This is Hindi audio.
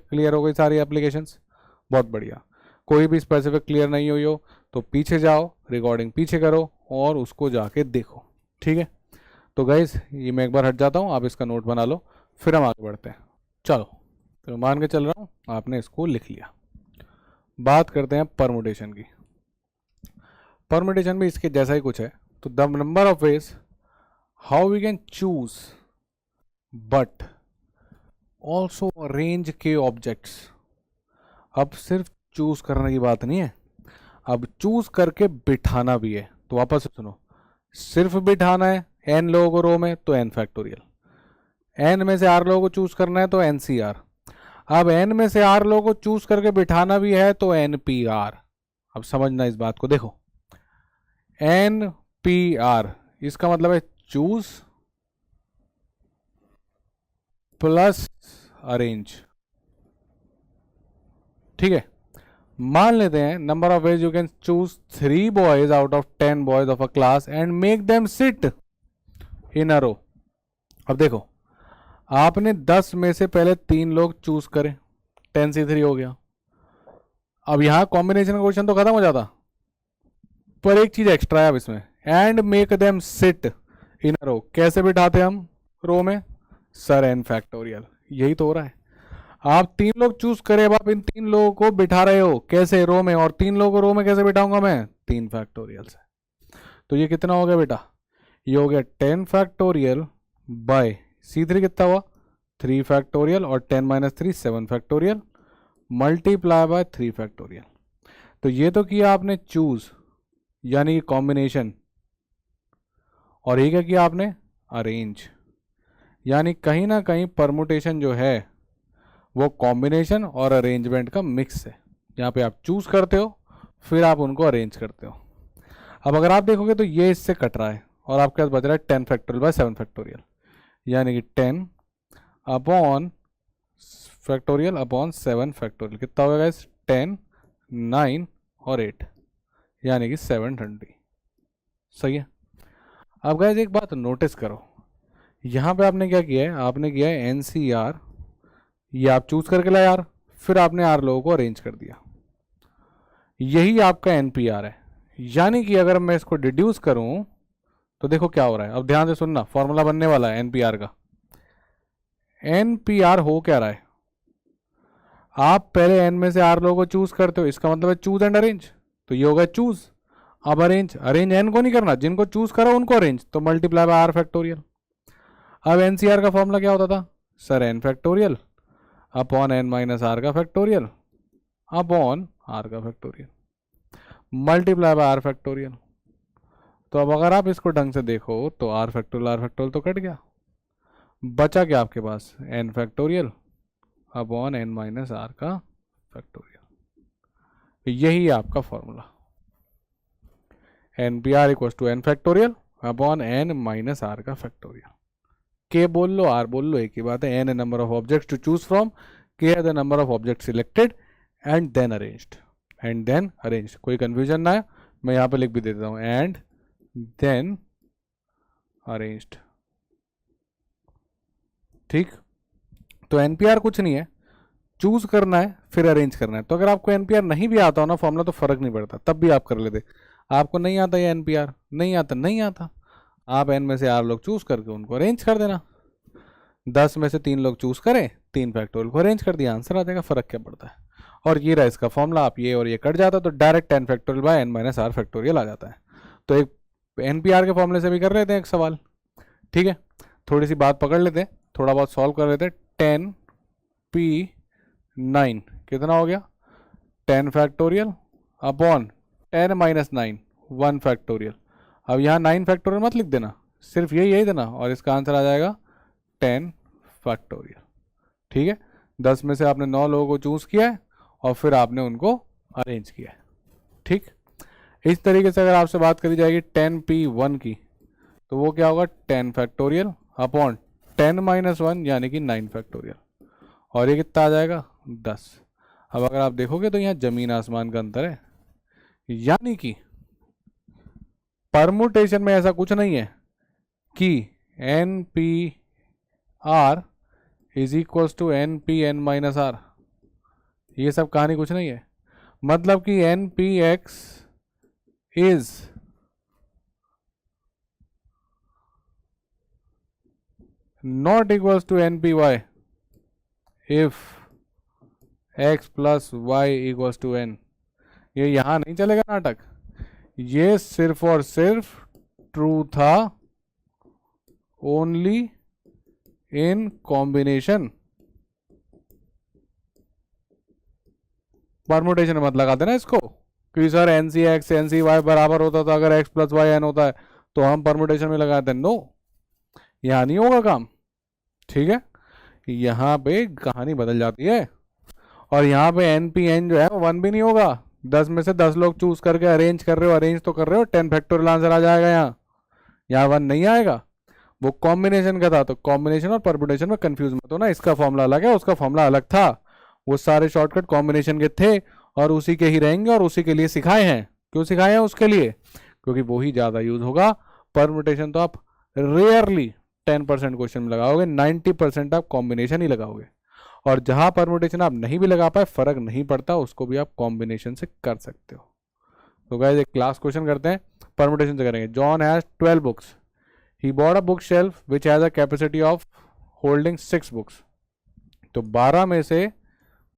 क्लियर हो गई सारी एप्लीकेशंस? बहुत बढ़िया। कोई भी स्पेसिफिक क्लियर नहीं हुई हो तो पीछे जाओ, रिकॉर्डिंग पीछे करो और उसको जाके देखो। ठीक है, तो गाइस ये मैं एक बार हट जाता हूँ, आप इसका नोट बना लो, फिर हम आगे बढ़ते हैं। चलो, तो मान के चल रहा हूँ आपने इसको लिख लिया। बात करते हैं परमुटेशन की। परमुटेशन भी इसके जैसा ही कुछ है। तो the number of ways how we can choose but also arrange के ऑब्जेक्ट्स। अब सिर्फ चूज करने की बात नहीं है, अब चूज करके बिठाना भी है। तो वापस से सुनो, सिर्फ बिठाना है एन लोगों को रो में तो एन फैक्टोरियल, एन में से आर लोगों को चूज करना है तो एन सी आर, अब एन में से आर लोगों को चूज करके बिठाना भी है तो एन पी आर। अब समझना इस बात को, देखो एन पी आर इसका मतलब है चूज प्लस अरेंज। ठीक है, मान लेते हैं number of ways you can choose 3 boys out of 10 boys of a class and make them sit in a row. अब देखो, आपने 10 में से पहले 3 लोग चूज करें, 10C3 हो गया। अब यहां कॉम्बिनेशन का क्वेश्चन तो खत्म हो जाता, पर एक चीज एक्स्ट्रा है अब इसमें, and make them sit in a row. कैसे बिठाते हम रो में? Sir N factorial. यही तो हो रहा है, आप 3 लोग चूज करें, अब आप इन 3 लोगों को बिठा रहे हो कैसे? रो में। और 3 लोगों को रो में कैसे बिठाऊंगा मैं? 3 फैक्टोरियल से। तो ये कितना हो गया बेटा? ये हो गया 10 फैक्टोरियल बाय C3 कितना हुआ? 3 फैक्टोरियल, और 10 minus 3 7 factorial, multiply bye 3 factorial. तो ये तो किया आपने चूज यानी कॉम्बिनेशन, और ये क्या किया आपने? अरेंज। यानी कहीं ना कहीं परमुटेशन जो है वो कॉम्बिनेशन और अरेंजमेंट का मिक्स है। यहाँ पे आप चूज करते हो, फिर आप उनको अरेंज करते हो। अब अगर आप देखोगे तो ये इससे कट रहा है और आपके पास बच रहा है 10 फैक्टोरियल बाय 7 फैक्टोरियल, यानी कि 10 अपॉन फैक्टोरियल अपॉन 7 फैक्टोरियल। कितना होगा गाइस? 10, 9 और 8, यानी कि 720। सही है। अब गाइस एक बात नोटिस करो, यहाँ पे आपने क्या किया है? आपने किया है NCR, ये आप चूज करके लाए यार, फिर आपने आर लोगों को अरेंज कर दिया। यही आपका NPR है। यानी कि अगर मैं इसको डिड्यूस करूं तो देखो क्या हो रहा है। अब ध्यान से सुनना, फॉर्मूला बनने वाला है NPR का। NPR हो क्या रहा है? आप पहले n में से आर लोगों को चूज करते हो, इसका मतलब है चूज एंड अरेंज। तो ये होगा चूज। अब अरेंज, अरेंज n को नहीं करना, जिनको चूज करो उनको अरेंज, तो मल्टीप्लाई बाय आर फैक्टोरियल। अब NCR का फॉर्मूला क्या होता था? Sir n factorial upon n minus R का फैक्टोरियल अपॉन आर का factorial, multiply by R factorial. तो अब अगर आप इसको ढंग से देखो तो आर फैक्टोरियल तो कट गया, बचा क्या आपके पास? n factorial upon n minus R का फैक्टोरियल। यही आपका formula, NPR equal to n factorial upon n minus R का फैक्टोरियल। के बोल लो, आर बोल लो, एक ही बात है। n number of objects to choose from, K are the number of objects selected and then arranged. And then arranged, कोई कंफ्यूजन ना है, मैं यहाँ पे लिख भी देता हूँ, एंड देन अरेंज्ड। ठीक, तो NPR कुछ नहीं है, चूज करना है फिर अरेंज करना है। तो अगर आपको NPR नहीं भी आता हो ना फॉर्मूला, तो फर्क नहीं पड़ता, तब भी आप कर लेते। आपको नहीं आता ये NPR, नहीं आता, नहीं आता, आप n में से r लोग चूज करके उनको अरेंज कर देना। 10 में से 3 लोग चूज करें, 3 फैक्टोरियल को अरेंज कर दिया, आंसर आ जाएगा। फर्क क्या पड़ता है? और ये रहा इसका फॉर्मूला, आप ये और ये कट जाता तो direct 10 factorial by n minus R factorial आ जाता है। तो एक NPR के फॉर्मूले से भी कर लेते हैं एक सवाल। ठीक है, थोड़ी सी बात पकड़ लेते हैं, थोड़ा बहुत सॉल्व कर लेते हैं। 10P9 कितना हो गया? 10 फैक्टोरियल अपॉन 10 माइनस 9 1 फैक्टोरियल। अब यहाँ 9 फैक्टोरियल मत लिख देना, सिर्फ यही देना, और इसका आंसर आ जाएगा 10 फैक्टोरियल। ठीक है, 10 में से आपने 9 लोगों को चूज किया है और फिर आपने उनको अरेंज किया है। ठीक, इस तरीके से अगर आपसे बात करी जाएगी 10P1 की, तो वो क्या होगा? 10 फैक्टोरियल अपॉन 10 माइनस 1 यानी कि 9 फैक्टोरियल, और ये कितना आ जाएगा? 10। अब अगर आप देखोगे तो यहाँ जमीन आसमान का अंतर है, यानी कि परमुटेशन में ऐसा कुछ नहीं है कि NPR is equal to NPN minus R. ये सब कहानी कुछ नहीं है। मतलब कि N P X is not equals to N P Y if X plus Y equals to N. ये यहां नहीं चलेगा नाटक, ये सिर्फ और सिर्फ ट्रू था ओनली इन कॉम्बिनेशन। परमुटेशन मत लगा देना इसको कि sir N C X N C Y बराबर होता था अगर एक्स प्लस वाई एन होता है तो हम परमुटेशन में लगाते हैं। नो, यहां नहीं होगा काम, ठीक है। यहाँ पे कहानी बदल जाती है। और यहाँ पे एन पी एन जो है वो 1 भी नहीं होगा। 10 में से 10 लोग चूज करके अरेंज कर रहे हो, अरेंज तो कर रहे हो, 10 फैक्टोरियल आंसर आ जाएगा। यहाँ 1 नहीं आएगा, वो कॉम्बिनेशन का था। तो कॉम्बिनेशन और परम्यूटेशन में कंफ्यूज मत हो ना, इसका फॉर्मूला अलग है, उसका फॉर्मूला अलग था। वो सारे शॉर्टकट कॉम्बिनेशन के थे और उसी के ही रहेंगे और उसी के लिए सिखाए हैं। क्यों सिखाए हैं उसके लिए? क्योंकि वो ही ज़्यादा यूज होगा। परम्यूटेशन तो आप रेयरली 10% क्वेश्चन में लगाओगे, 90% आप कॉम्बिनेशन ही लगाओगे। और जहां परम्यूटेशन आप नहीं भी लगा पाए फर्क नहीं पड़ता, उसको भी आप कॉम्बिनेशन से कर सकते हो। तो गाइस एक क्लास क्वेश्चन करते हैं, परम्यूटेशन से करेंगे। John has 12 books, he bought a book shelf which has a capacity of holding 6 books. तो 12 में से